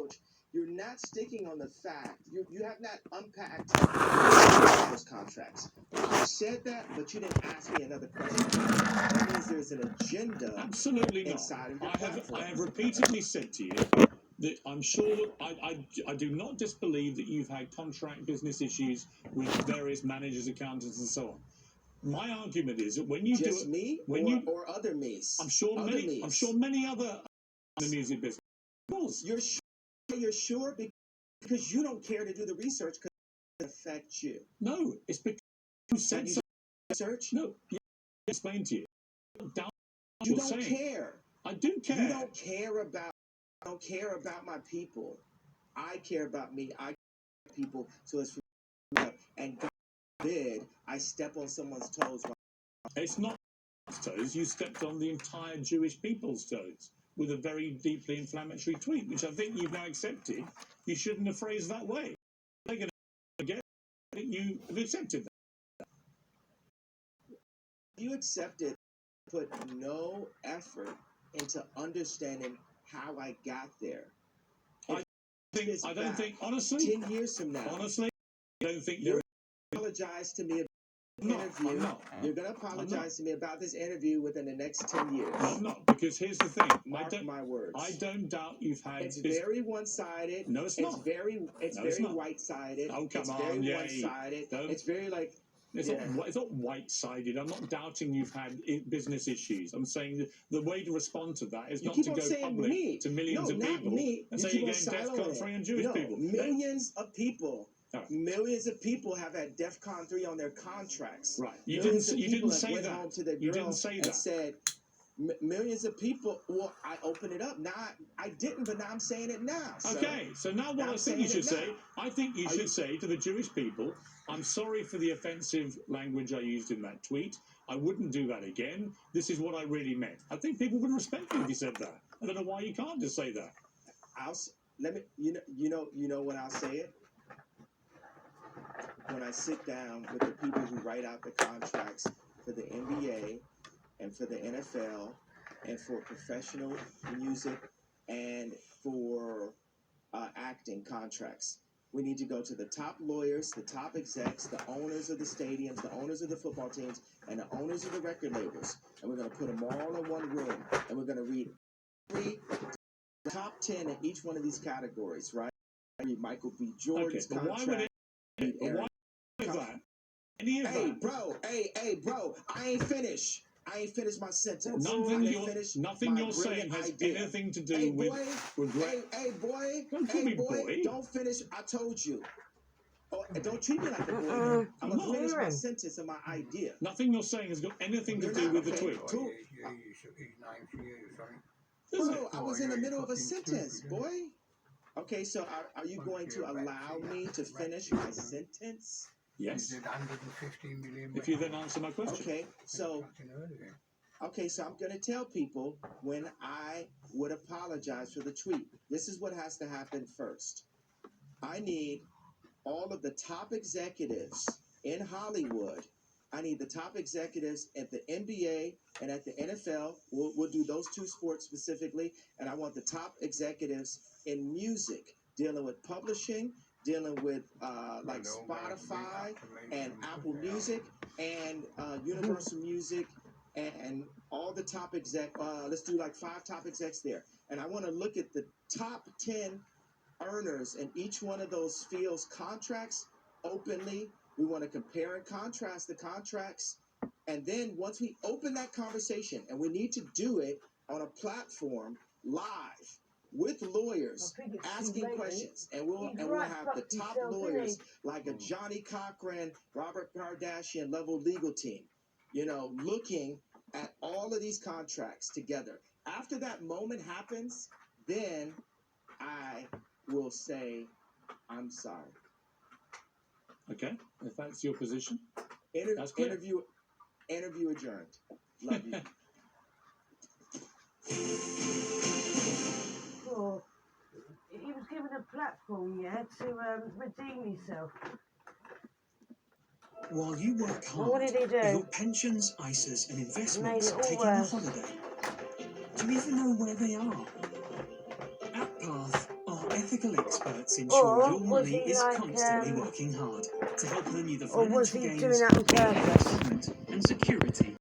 approach, you're not sticking on the fact. You have not unpacked those contracts. You said that, but you didn't ask me another question. That means there's an agenda. Absolutely not. Inside of your I have repeatedly said to you that I'm sure I do not disbelieve that you've had contract business issues with various managers, accountants, and so on. My argument is that when you just do me when or other me's. I'm sure many other in the music business. You're sure because you don't care to do the research because it affects you. No, it's because you said so. Research. No, explain to you. You don't care. I do care. You don't care about. I don't care about my people. I care about me. I care about people. So it's for me. And God forbid I step on someone's toes. It's not toes. You stepped on the entire Jewish people's toes with a very deeply inflammatory tweet, which I think you've now accepted. You shouldn't have phrased that way. They're going to get. I think you have accepted that. You accepted. Put no effort into understanding how I got there. I don't think, honestly, 10 years from now, honestly, I don't think you're going to apologize to me about this interview. You're going to apologize to me about this interview within the next 10 years. No, I'm not, because here's the thing. Mark my words. I don't doubt you've had. It's very one-sided. No, it's not. It's very white-sided. Oh, come it's on, very one-sided. It's very like. It's not white-sided. I'm not doubting you've had business issues. I'm saying the way to respond to that is not to go public to millions of people and say you're getting DEFCON 3 on Jewish people. Millions of people. Millions of people have had DEFCON 3 on their contracts. Right. You didn't say that. You didn't say that. And said millions of people. Well, I opened it up. Now I didn't, but now I'm saying it now. Okay. So now what I think you should say, I think you should say to the Jewish people, I'm sorry for the offensive language I used in that tweet. I wouldn't do that again. This is what I really meant. I think people would respect you if you said that. I don't know why you can't just say that. You know when I'll say it? When I sit down with the people who write out the contracts for the NBA and for the NFL and for professional music and for acting contracts. We need to go to the top lawyers, the top execs, the owners of the stadiums, the owners of the football teams, and the owners of the record labels. And we're going to put them all in one room. And we're going to read the top 10 in each one of these categories, right? I read Michael B. Jordan's contract. Hey, bro, I ain't finished. I ain't finished my sentence. Nothing you're saying has anything to do with regret. Hey, boy, don't finish. I told you. Oh, don't treat me like a boy. I'm going to finish my sentence and my idea. Nothing you're saying has got anything to do with the tweet. Bro, I was in the middle of a sentence, boy. Okay, so are you going to allow me to finish my sentence? Yes. If you then answer my question. Okay, so I'm going to tell people when I would apologize for the tweet. This is what has to happen first. I need all of the top executives in Hollywood. I need the top executives at the NBA and at the NFL. We'll do those two sports specifically. And I want the top executives in music, dealing with publishing, dealing with like Spotify and Apple Music and Universal Music and all the top exec. Let's do like 5 top execs there. And I want to look at the top 10 earners in each one of those fields' contracts openly. We want to compare and contrast the contracts. And then once we open that conversation, and we need to do it on a platform live with lawyers asking questions, and we'll have the top lawyers like a Johnny Cochran, Robert Kardashian level legal team, looking at all of these contracts together. After that moment happens, then I will say, I'm sorry. Okay, if that's your position. Interview adjourned. Love you. Well, he was given a platform, to redeem himself. While you work hard, what did he do? Your pensions, ISAs and investments Made it all taking a worse. holiday. Do you even know where they are? At Path, our ethical experts ensure Or your was money he is like, constantly working hard to help earn you the or was financial he gains, doing that on purpose? investment and security